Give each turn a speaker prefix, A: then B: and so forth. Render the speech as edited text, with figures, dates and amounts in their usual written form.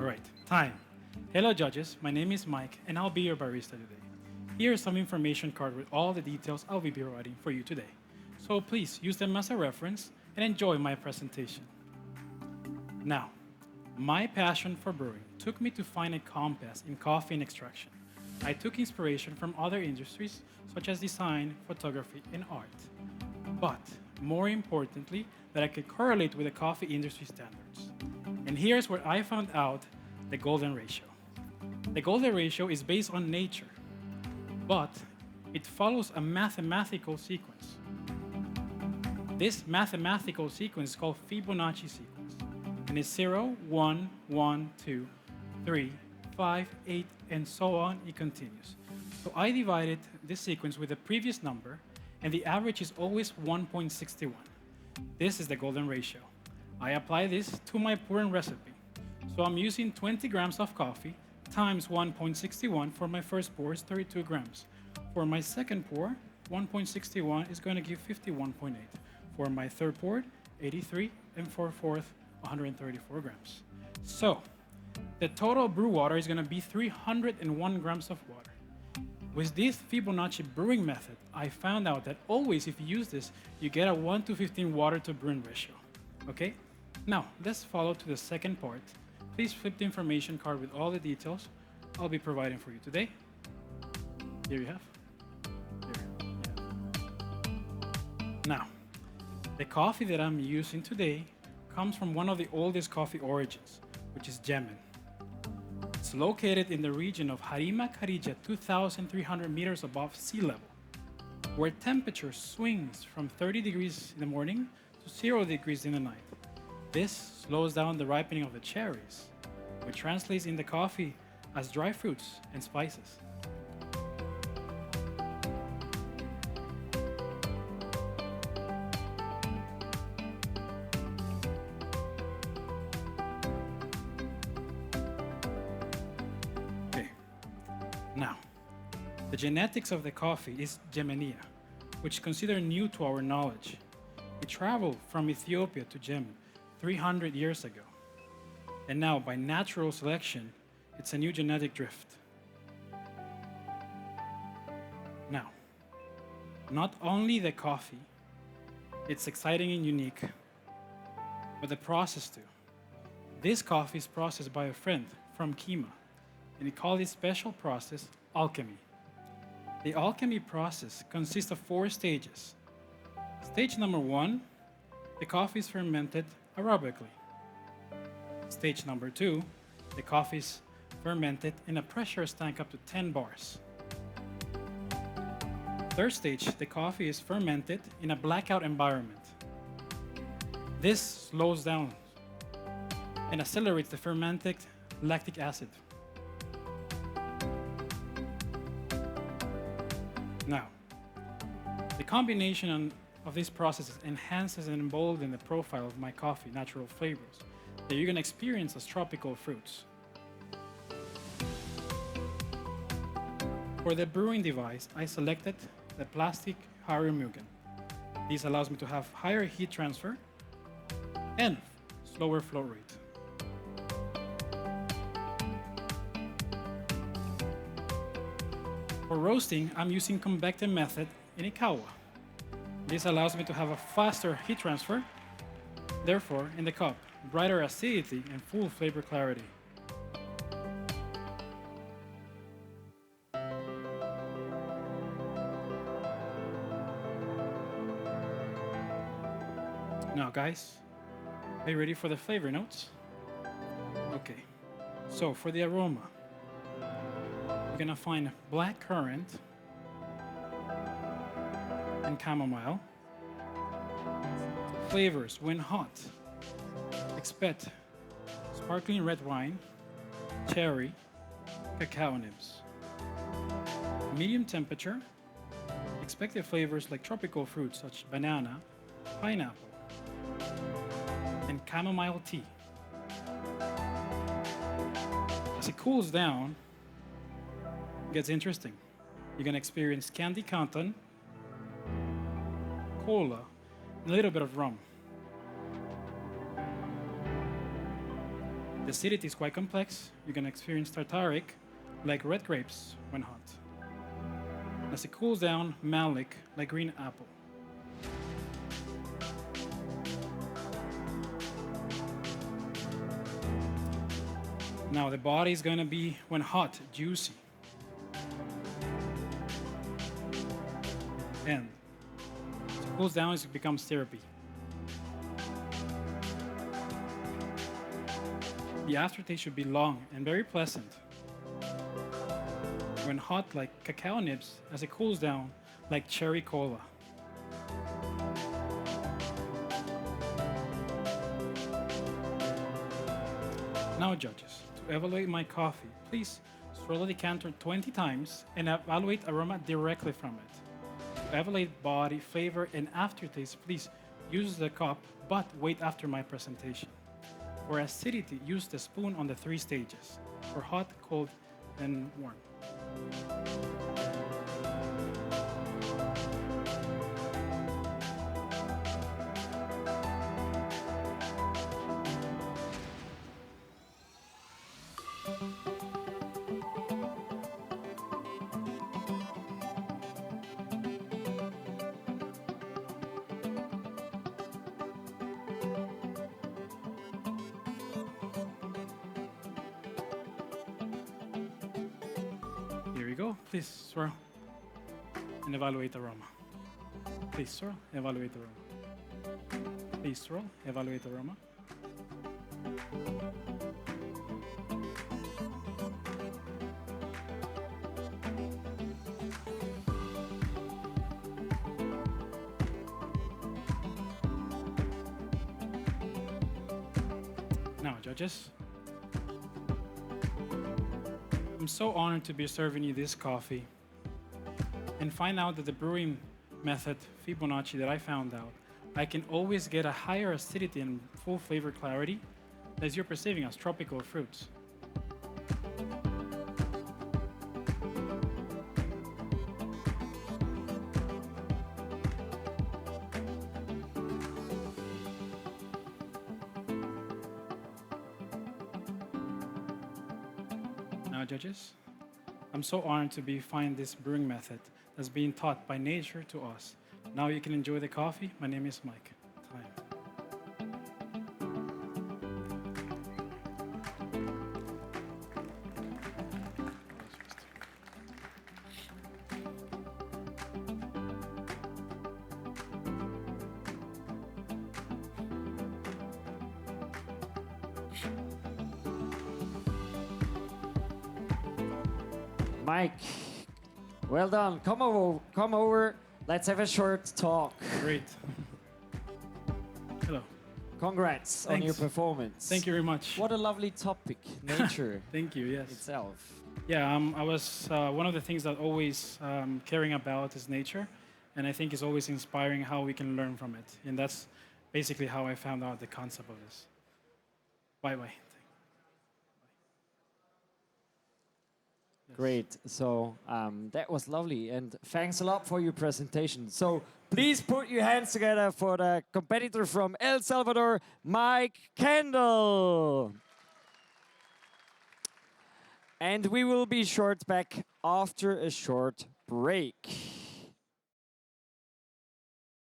A: right, time. Hello, judges. My name is Mike, and I'll be your barista today. Here is some information card with all the details I'll be providing for you today. So please use them as a reference and enjoy my presentation. Now, my passion for brewing took me to find a compass in coffee and extraction. I took inspiration from other industries such as design, photography, and art. But more importantly, that I could correlate with the coffee industry standards. And here's where I found out the golden ratio. The golden ratio is based on nature, but it follows a mathematical sequence. This mathematical sequence is called Fibonacci sequence, and it's 0, 1, 1, 2, 3, 5, 8, and so on, it continues. So I divided this sequence with the previous number, and the average is always 1.61. This is the golden ratio. I apply this to my pouring recipe. So I'm using 20 grams of coffee times 1.61 for my first pour is 32 grams. For my second pour, 1.61 is going to give 51.8. For my third pour, 83, and for fourth, 134 grams. So the total brew water is going to be 301 grams of water. With this Fibonacci brewing method, I found out that always if you use this, you get a 1 to 15 water to brewing ratio. Okay? Now, let's follow to the second part. Please flip the information card with all the details I'll be providing for you today. Here you have. Now, the coffee that I'm using today comes from one of the oldest coffee origins, which is Yemen. It's located in the region of Harima Kharija, 2,300 meters above sea level, where temperature swings from 30 degrees in the morning to 0 degrees in the night. This slows down the ripening of the cherries, which translates in the coffee as dry fruits and spices. Now, the genetics of the coffee is Yemenia, which is considered new to our knowledge. It traveled from Ethiopia to Yemen 300 years ago. And now, by natural selection, it's a new genetic drift. Now, not only the coffee, it's exciting and unique, but the process too. This coffee is processed by a friend from Kima, and he called this special process alchemy. The alchemy process consists of 4 stages. Stage number 1, the coffee is fermented aerobically. Stage number 2, the coffee is fermented in a pressure tank up to 10 bars. Third stage, the coffee is fermented in a blackout environment. This slows down and accelerates the fermented lactic acid. Now, the combination of these processes enhances and emboldens the profile of my coffee natural flavors that you're going to experience as tropical fruits. For the brewing device, I selected the plastic Harumugen. This allows me to have higher heat transfer and slower flow rate. For roasting, I'm using convective method in Ikawa. This allows me to have a faster heat transfer, therefore, in the cup, brighter acidity and full flavor clarity. Now guys, are you ready for the flavor notes? Okay, so for the aroma, you're gonna find black currant and chamomile. Flavors, when hot, expect sparkling red wine, cherry, cacao nibs. Medium temperature, expect the flavors like tropical fruits such as banana, pineapple, and chamomile tea. As it cools down, it gets interesting. You're gonna experience candy cotton, cola, and a little bit of rum. The acidity is quite complex. You can experience tartaric, like red grapes, when hot. As it cools down, malic, like green apple. Now the body is going to be, when hot, juicy. And as it cools down, it becomes syrupy. The aftertaste should be long and very pleasant. When hot, like cacao nibs, as it cools down, like cherry cola. Now, judges, to evaluate my coffee, please swirl the decanter 20 times and evaluate aroma directly from it. To evaluate body, flavor, and aftertaste, please use the cup, but wait after my presentation. For acidity, use the spoon on the 3 stages. For hot, cold, and warm. Here we go. Please swirl and evaluate the aroma. Please swirl, evaluate the aroma. Please swirl, evaluate the aroma. Now, judges, I'm so honored to be serving you this coffee and find out that the brewing method, Fibonacci, that I found out, I can always get a higher acidity and full flavor clarity as you're perceiving as tropical fruits. Now, judges, I'm so honored to find this brewing method that's being taught by nature to us. Now you can enjoy the coffee. My name is Mike. Time.
B: Mike, well done. Come over. Come over. Let's have a short talk.
A: Great. Hello.
B: Congrats on your
A: Thanks.
B: performance.
A: Thank you very much.
B: What a lovely topic, nature
A: Thank you. Yes.
B: itself.
A: Yeah, I was one of the things that always caring about is nature, and I think it's always inspiring how we can learn from it, and that's basically how I found out the concept of this. Bye bye. Yes.
B: Great. So that was lovely, and thanks a lot for your presentation. So please put your hands together for the competitor from El Salvador, Mike Candel. And we will be short back after a short break.